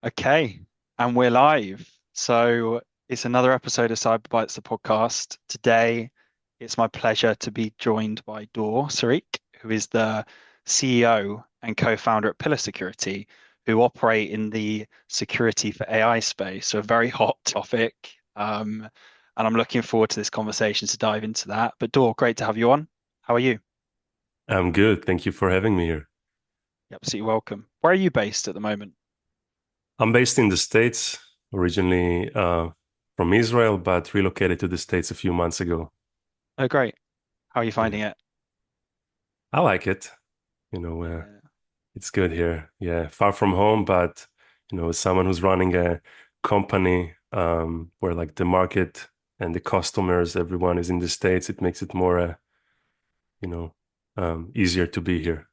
Okay, and we're live. So it's another episode of Cyber Bytes, the podcast. Today, it's my pleasure to be joined by Dor Sarig, who is the CEO and co-founder at Pillar Security, who operate in the security for AI space. So a very hot topic. And I'm looking forward to this conversation to dive into that. But Dor, great to have you on. How are you? I'm good. Thank you for having me here. You're absolutely welcome. Where are you based at the moment? I'm based in the States, originally from Israel, but relocated to the States a few months ago. Oh, great. How are you Yeah, finding it? I like it. You know, Yeah. it's good here. Yeah, far from home, but as someone who's running a company where like the market and the customers, everyone is in the States, it makes it more, you know, easier to be here.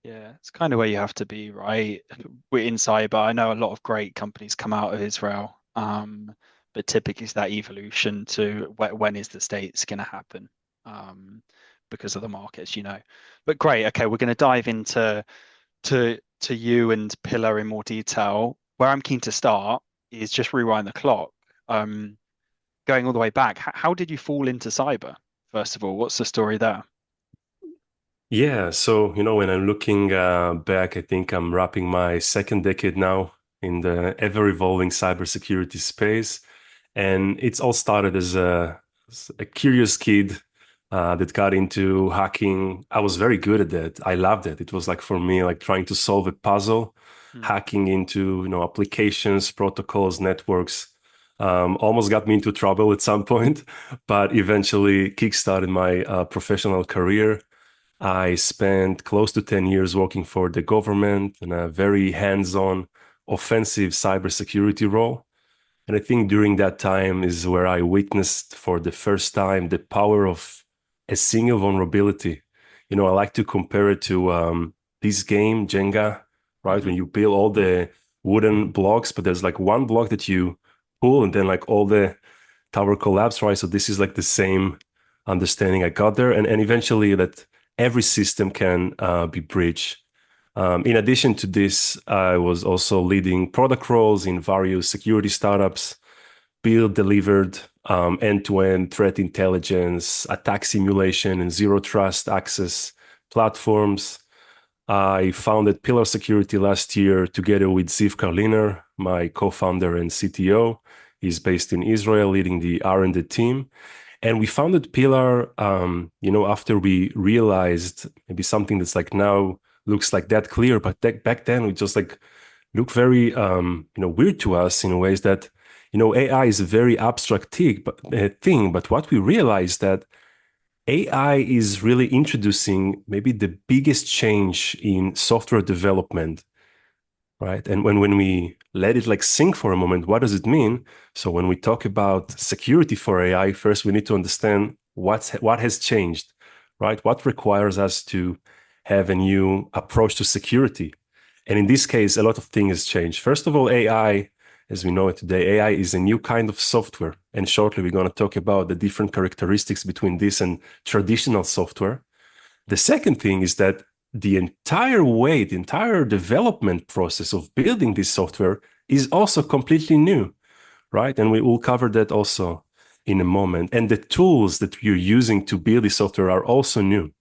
Yeah, it's kind of where you have to be, right? We're in cyber. I know a lot of great companies come out of Israel, but typically it's that evolution to when is the States going to happen, um, because of the markets, you know. But great, okay, we're going to dive into to you and Pillar in more detail. Where I'm keen to start is just rewind the clock, um, going all the way back. How did you fall into cyber? First of all, what's the story there? Yeah, so when I'm looking back, I think I'm wrapping my second decade now in the ever-evolving cybersecurity space, and it's all started as a curious kid that got into hacking. I was very good at that. I loved it. It was like for me, like trying to solve a puzzle, Hmm. hacking into applications, protocols, networks. Almost got me into trouble at some point, but eventually kickstarted my professional career. I spent close to 10 years working for the government in a very hands-on offensive cybersecurity role. And I think during that time is where I witnessed for the first time the power of a single vulnerability. I like to compare it to this game, Jenga, right? Hmm. When you build all the wooden blocks, but there's like one block that you pull and then like all the tower collapse, right? So this is like the same understanding I got there. And eventually that every system can be breached. In addition to this, I was also leading product roles in various security startups, build, delivered end-to-end threat intelligence, attack simulation, and zero trust access platforms. I founded Pillar Security last year together with Ziv Karliner, my co-founder and CTO. He's based in Israel, leading the R&D team. And we founded Pillar, after we realized maybe something that's like now looks like that clear, but back then it just like looked very, weird to us in ways that, AI is a very abstract thing. But what we realized that AI is really introducing maybe the biggest change in software development, right? And when we let it like sink for a moment, what does it mean? So when we talk about security for AI, first we need to understand what has changed, right? What requires us to have a new approach to security. And in this case, a lot of things has changed. First of all, AI, as we know it today, AI is a new kind of software. And shortly we're going to talk about the different characteristics between this and traditional software. The second thing is that the entire development process of building this software is also completely new, right? And we will cover that also in a moment. And the tools that you're using to build this software are also new.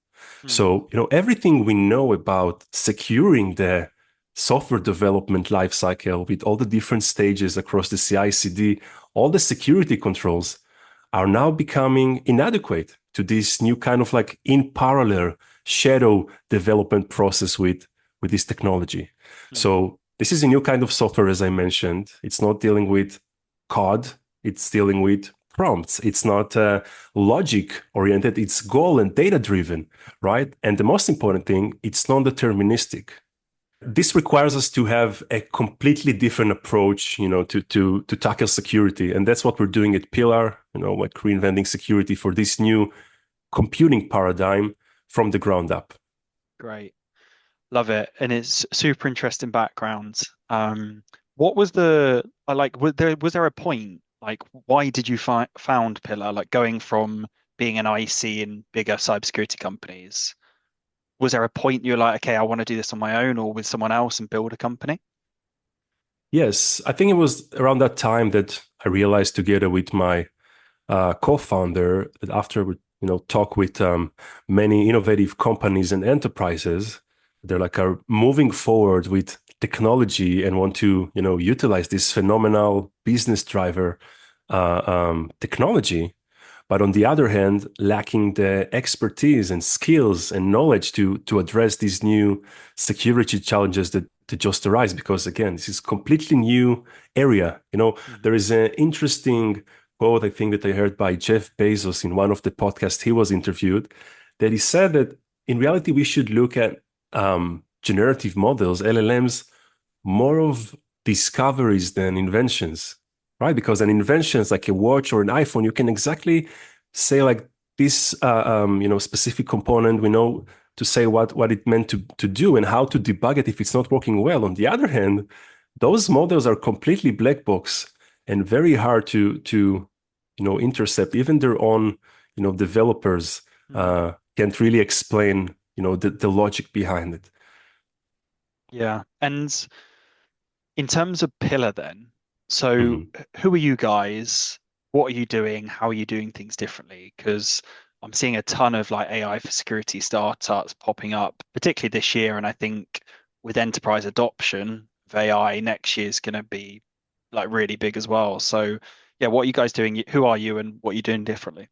Hmm. So, everything we know about securing the software development lifecycle with all the different stages across the CI/CD, all the security controls are now becoming inadequate to this new kind of like in parallel shadow development process with this technology. Hmm. So this is a new kind of software, as I mentioned. It's not dealing with code, it's dealing with prompts. It's not logic oriented, it's goal and data driven, right? And the most important thing, it's non-deterministic. This requires us to have a completely different approach, to tackle security. And that's what we're doing at Pillar, like reinventing security for this new computing paradigm from the ground up. Great. Love it. And it's super interesting background. What was the I like was there a point like why did you found Pillar like going from being an IC in bigger cybersecurity companies? Was there a point you're like, okay, I want to do this on my own or with someone else and build a company? Yes, I think it was around that time that I realized together with my co-founder that after we talk with many innovative companies and enterprises, they're like are moving forward with technology and want to utilize this phenomenal business driver technology, but on the other hand, lacking the expertise and skills and knowledge to address these new security challenges that just arise. Because again, this is completely new area. There is an interesting quote I think that I heard by Jeff Bezos in one of the podcasts he was interviewed, that he said that in reality we should look at generative models, LLMs, more of discoveries than inventions, right? Because an invention is like a watch or an iPhone. You can exactly say like this, specific component. We know to say what it meant to do and how to debug it if it's not working well. On the other hand, those models are completely black box and very hard to intercept. Even their own developers Mm. can't really explain the logic behind it. Yeah. And in terms of Pillar then, so Mhm. who are you guys? What are you doing? How are you doing things differently? Because I'm seeing a ton of like AI for security startups popping up, particularly this year. And I think with enterprise adoption of AI, next year is going to be like really big as well. So yeah, what are you guys doing? Who are you and what are you doing differently?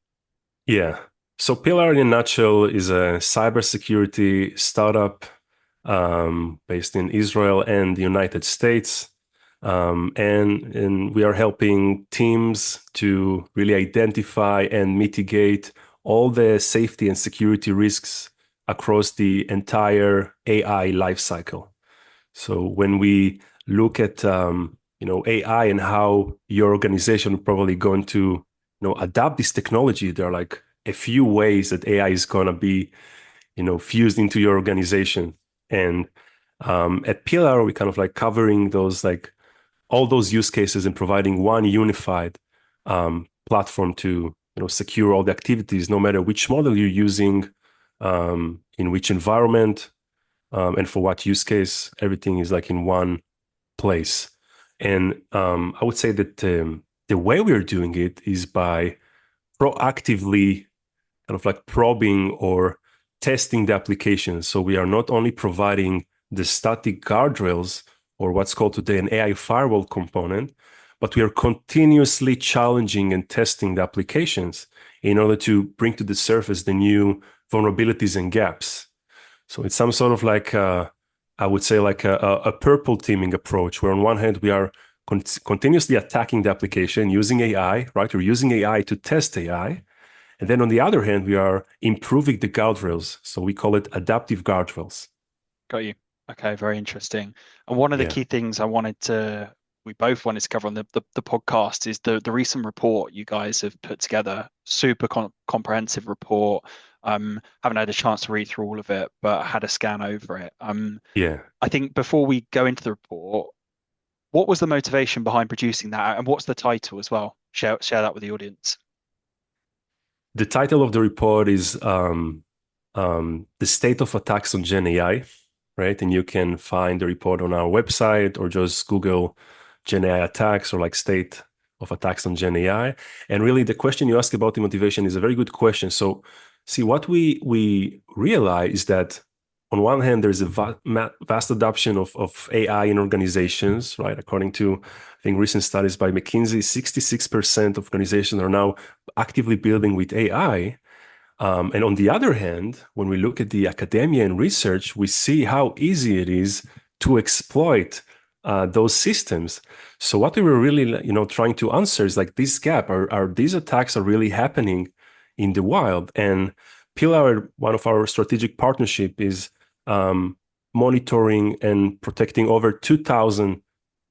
Yeah. So Pillar in a nutshell is a cybersecurity startup based in Israel and the United States. And we are helping teams to really identify and mitigate all the safety and security risks across the entire AI lifecycle. So when we look at AI and how your organization is probably going to adapt this technology, there are like a few ways that AI is going to be fused into your organization. And at Pillar, we kind of like covering those like all those use cases and providing one unified platform to secure all the activities, no matter which model you're using, in which environment, and for what use case. Everything is like in one place. And I would say that the way we're doing it is by proactively kind of like probing or testing the application. So we are not only providing the static guardrails or what's called today an AI firewall component, but we are continuously challenging and testing the applications in order to bring to the surface the new vulnerabilities and gaps. So it's some sort of like I would say like a purple teaming approach, where on one hand we are continuously attacking the application using AI, right? We're using AI to test AI, and then on the other hand we are improving the guardrails. So we call it adaptive guardrails. Got you. Okay, very interesting. And one of the Yeah, key things we both wanted to cover on the podcast is the recent report you guys have put together. Super comprehensive report. Haven't had a chance to read through all of it, but had a scan over it. yeah. I think before we go into the report, what was the motivation behind producing that, and what's the title as well? Share that with the audience. The title of the report is the state of attacks on Gen AI, right? And you can find the report on our website or just Google Gen AI attacks or like state of attacks on Gen AI. And really, the question you ask about the motivation is a very good question. So, see, what we realize is that on one hand, there's a vast adoption of AI in organizations, right? According to, I think, recent studies by McKinsey, 66% of organizations are now actively building with AI. And on the other hand, when we look at the academia and research, we see how easy it is to exploit those systems. So what we were really, trying to answer is like this gap: are these attacks are really happening in the wild? And Pillar, one of our strategic partnership, is monitoring and protecting over 2,000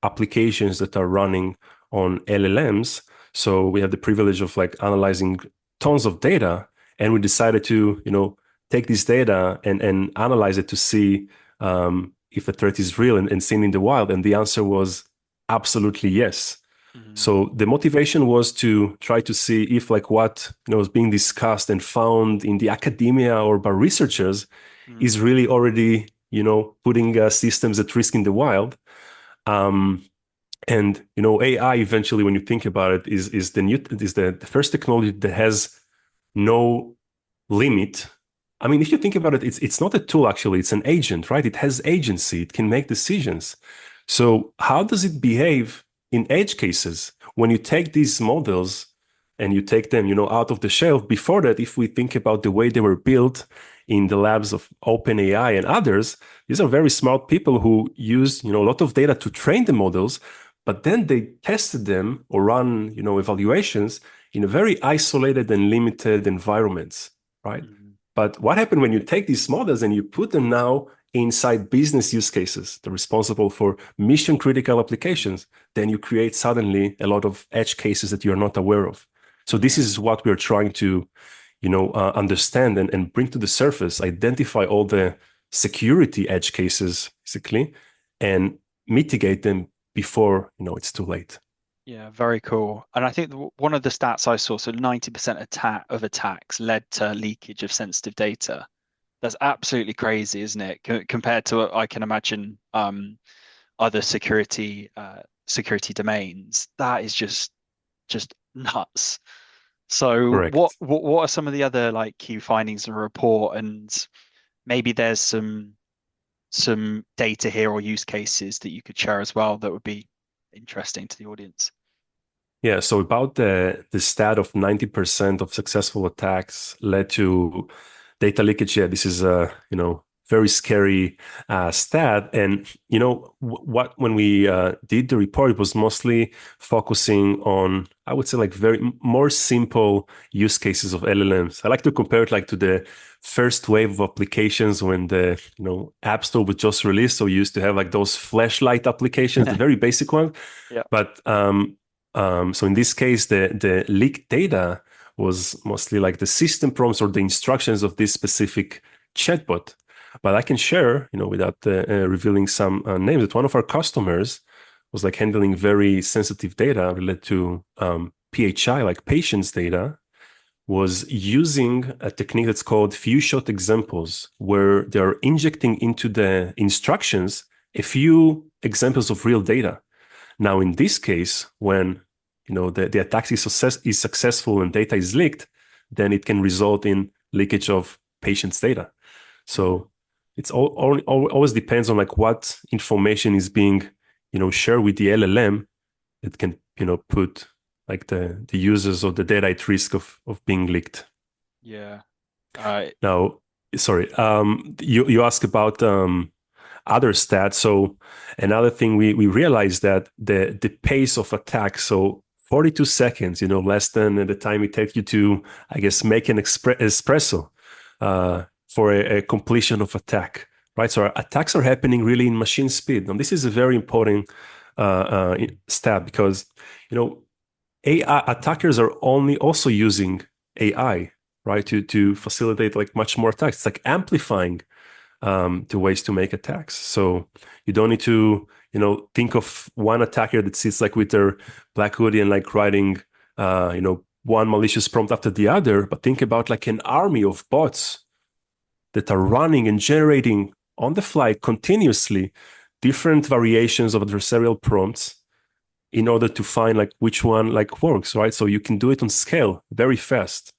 applications that are running on LLMs. So we have the privilege of like analyzing tons of data, and we decided to take this data and analyze it to see if a threat is real and seen in the wild, and the answer was absolutely yes. Mhm. So the motivation was to try to see if like what was being discussed and found in the academia or by researchers is really already putting systems at risk in the wild. And AI eventually, when you think about it, is the first technology that has no limit. I mean, if you think about it, it's not a tool actually, it's an agent, right? It has agency, it can make decisions. So how does it behave in edge cases when you take these models and you take them, out of the shelf? Before that, if we think about the way they were built in the labs of OpenAI and others, these are very smart people who use, a lot of data to train the models, but then they tested them or run, evaluations in a very isolated and limited environments, right? Mm. But what happened when you take these models and you put them now inside business use cases, they're responsible for mission critical applications, then you create suddenly a lot of edge cases that you're not aware of. So this Yeah. is what we're trying to, understand and bring to the surface, identify all the security edge cases, basically, and mitigate them before, it's too late. Yeah, very cool. And I think one of the stats I saw, so 90% of attacks led to leakage of sensitive data. That's absolutely crazy, isn't it? Compared to what I can imagine other security domains. That is just nuts. So what Correct. what what are some of the other like key findings in the report? And maybe there's some data here or use cases that you could share as well that would be interesting to the audience. Yeah, so about the stat of 90% of successful attacks led to data leakage. Yeah, this is a very scary stat. And what when we did the report, it was mostly focusing on, I would say, like very more simple use cases of LLMs. I like to compare it like to the first wave of applications when the App Store was just released. So you used to have like those flashlight applications, the very basic one. Yeah. But so in this case, the leaked data was mostly like the system prompts or the instructions of this specific chatbot. But I can share, without revealing some names, that one of our customers was like handling very sensitive data related to PHI, like patients' data, was using a technique that's called few shot examples, where they're injecting into the instructions a few examples of real data. Now, in this case, when the attack is successful and data is leaked, then it can result in leakage of patients' data. Mm. So it's always depends on like what information is being shared with the LLM. It can put like the users or the data at risk of being leaked. Yeah. Uh, Now, sorry, you ask about other stats. So another thing we realized that the pace of attack, so 42 seconds, less than the time it takes you to, I guess, make an espresso for a completion of attack, right? So our attacks are happening really in machine speed. And this is a very important stat because, AI attackers are only also using AI, right, to facilitate like much more attacks. It's like amplifying the ways to make attacks. So you don't need to, think of one attacker that sits like with their black hoodie and like writing, one malicious prompt after the other, but think about like an army of bots that are running and generating on the fly continuously different variations of adversarial prompts in order to find like which one like works, right? So you can do it on scale very fast.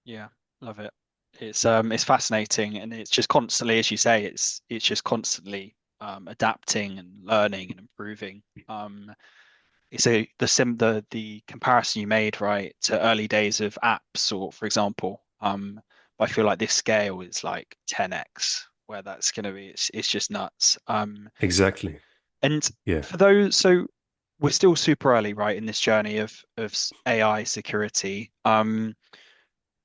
yeah, love it. It's fascinating and it's just constantly, as you say, it's just constantly adapting and learning and improving. It's the comparison you made, right, to early days of apps, or for example, I feel like this scale is like 10x where that's going to be. It's just nuts. Exactly. And Yeah. for those, so we're still super early, right, in this journey of AI security.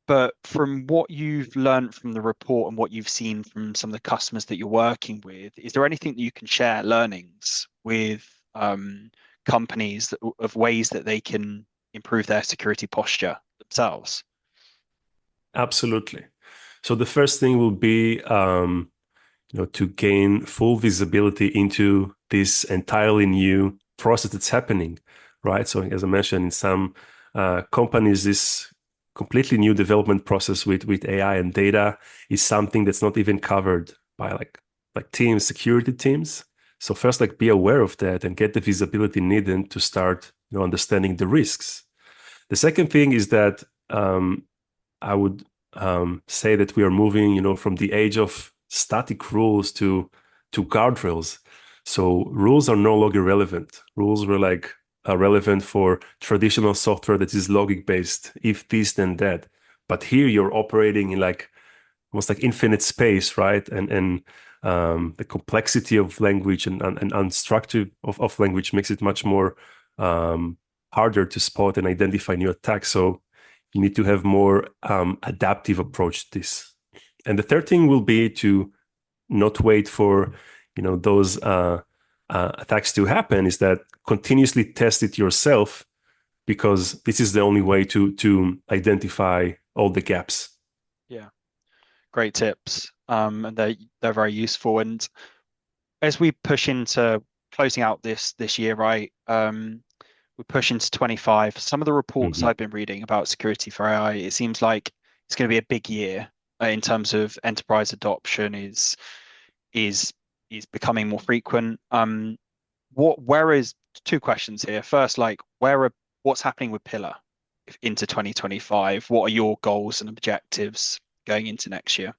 But from what you've learned from the report and what you've seen from some of the customers that you're working with, is there anything that you can share learnings with companies of ways that they can improve their security posture themselves? Absolutely. So the first thing will be, to gain full visibility into this entirely new process that's happening, right? So as I mentioned, in some companies, this completely new development process with AI and data is something that's not even covered by like teams, security teams. So first, like be aware of that and get the visibility needed to start, understanding the risks. The second thing is that I would say that we are moving, from the age of static rules to guardrails. So rules are no longer relevant. Rules were like are relevant for traditional software that is logic based, if this then that. But here you're operating in like almost like infinite space, right? And the complexity of language and unstructured of language makes it much more um, harder to spot and identify new attacks. So you need to have more adaptive approach to this. And the third thing will be to not wait for those attacks to happen. Is that continuously test it yourself, because this is the only way to identify all the gaps. Yeah, great tips. And they're very useful. And as we push into closing out this year, right? We push into 25. Some of the reports Mhm. I've been reading about security for AI, it seems like it's going to be a big year in terms of enterprise adoption is is becoming more frequent. Where is two questions here. First, like what's happening with Pillar into 2025? What are your goals and objectives going into next year?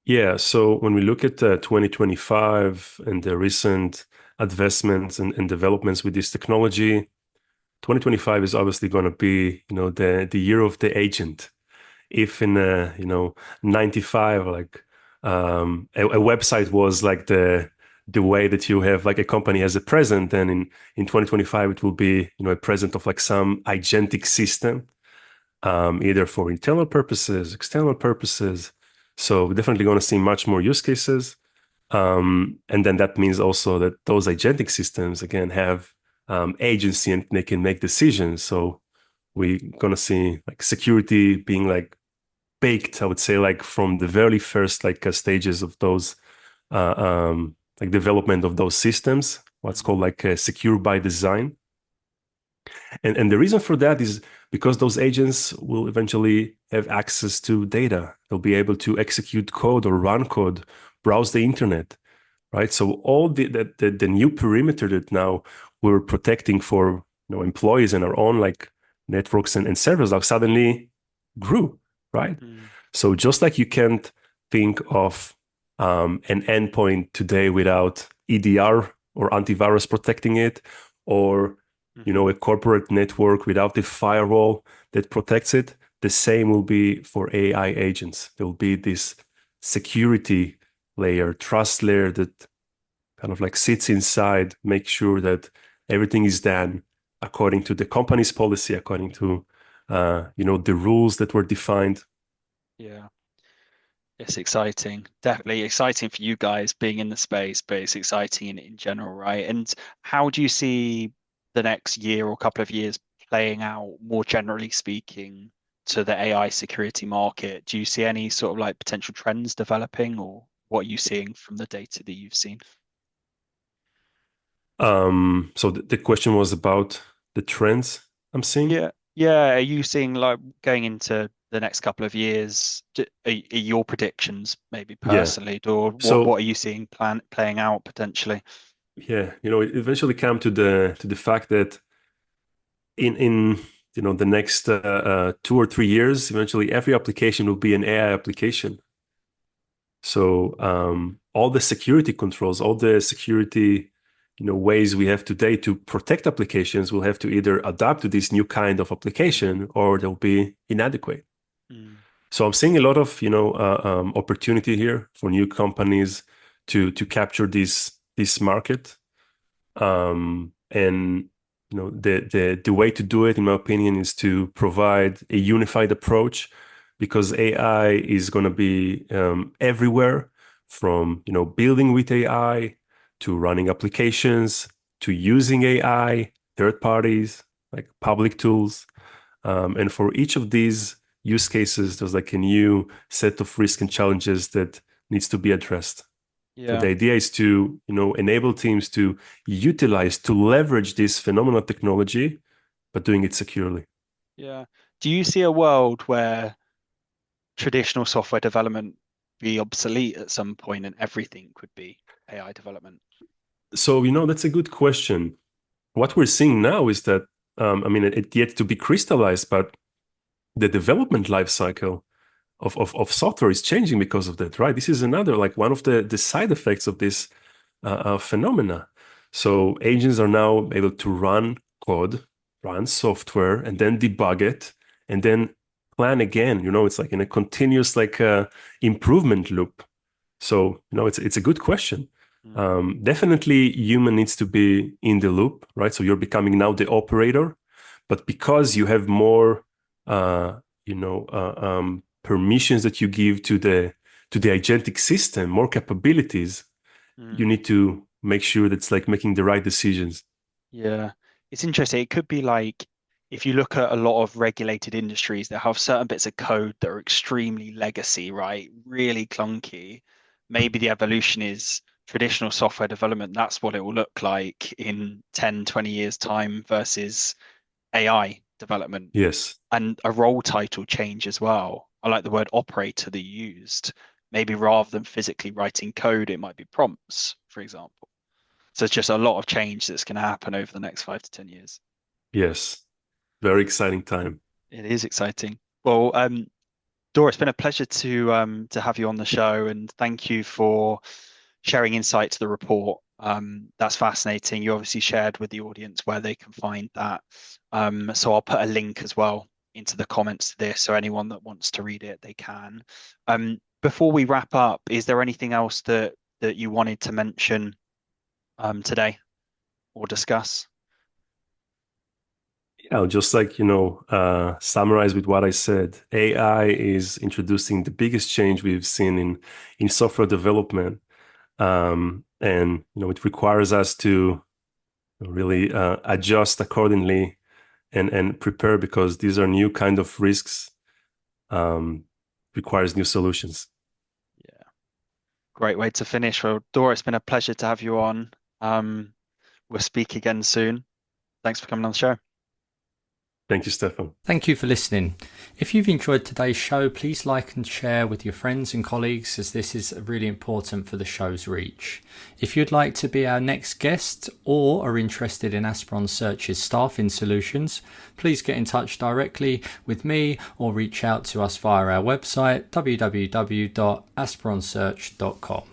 Yeah, so when we look at 2025 and the recent advancements and developments with this technology, 2025 is obviously going to be, the year of the agent. If in 95, like a website was like the way that you have like a company has a present, then in 2025 it will be, a present of like some agentic system, either for internal purposes, external purposes. So we're definitely going to see much more use cases. And then that means also that those agentic systems, again, have agency and they can make decisions. So we're going to see like security being like baked, I would say, like from the very first like stages of those like development of those systems, what's Mm, called like secure by design. And the reason for that is because those agents will eventually have access to data. They'll be able to execute code or run code, browse the internet, right? So all the new perimeter that now we're protecting for employees and our own like networks and servers now suddenly grew, right? mm, So just like you can't think of an endpoint today without EDR or antivirus protecting it, or mhm. a corporate network without a firewall that protects it, the same will be for AI agents. There will be this security layer, trust layer that kind of like sits inside, make sure that everything is done according to the company's policy, according to the rules that were defined. Yeah. It's exciting. Definitely exciting for you guys being in the space, but it's exciting in general, right? And how do you see the next year or couple of years playing out, more generally speaking, to the AI security market? Do you see any sort of like potential trends developing, or what are you seeing from the data that you've seen? So the question was about the trends I'm seeing. Yeah, yeah. Are you seeing like going into the next couple of years, are your predictions maybe Yeah. personally, or what So are you seeing playing out potentially? yeah, it eventually come to the fact that in the next 2 or 3 years, eventually every application will be an AI application. So all the security controls, all the security ways we have today to protect applications will have to either adapt to this new kind of application or they'll be inadequate. Mm, So I'm seeing a lot of opportunity here for new companies to capture this market. And the way to do it, in my opinion, is to provide a unified approach, because AI is going to be everywhere, from building with AI to running applications to using AI, third parties like public tools. And for each of these use cases, there's like a new set of risks and challenges that needs to be addressed. So yeah, the idea is to, enable teams to utilize, to leverage this phenomenal technology, but doing it securely. yeah. Do you see a world where traditional software development be obsolete at some point and everything would be AI development? So, that's a good question. What we're seeing now is that, I mean, it yet to be crystallized, but the development life cycle of software is changing because of that, right? This is another, like one of the side effects of this phenomena. So agents are now able to run code, run software, and then debug it, and then plan again. It's like in a continuous improvement loop. So it's a good question. Mm. Definitely, human needs to be in the loop, right? So you're becoming now the operator, but because you have more, permissions that you give to the agentic system, more capabilities, you Mm. need to make sure that's like making the right decisions. Yeah, it's interesting. It could be like if you look at a lot of regulated industries that have certain bits of code that are extremely legacy, right? Really clunky. Maybe the evolution is traditional software development. That's what it will look like in 10, 20 years' time versus AI development. Yes, And a role title change as well. I like the word operator that you used. Maybe rather than physically writing code, it might be prompts, for example. So it's just a lot of change that's going to happen over the next 5 to 10 years. yes, very exciting time. It is exciting. Well, Dora, it's been a pleasure to have you on the show, and thank you for sharing insight to the report. That's fascinating. You obviously shared with the audience where they can find that. So I'll put a link as well into the comments to this, so anyone that wants to read it, they can. Before we wrap up, is there anything else that you wanted to mention today or discuss? I'll just summarize with what I said. AI is introducing the biggest change we've seen in software development, and it requires us to really adjust accordingly and prepare because these are new kind of risks. Requires new solutions. Yeah. Great way to finish. Well, Dora, it's been a pleasure to have you on. Um, we'll speak again soon. Thanks for coming on the show. Thank you, Stefan. Thank you for listening. If you've enjoyed today's show, please like and share with your friends and colleagues, as this is really important for the show's reach. If you'd like to be our next guest or are interested in Aspiron Search's staffing solutions, please get in touch directly with me or reach out to us via our website www.aspironsearch.com.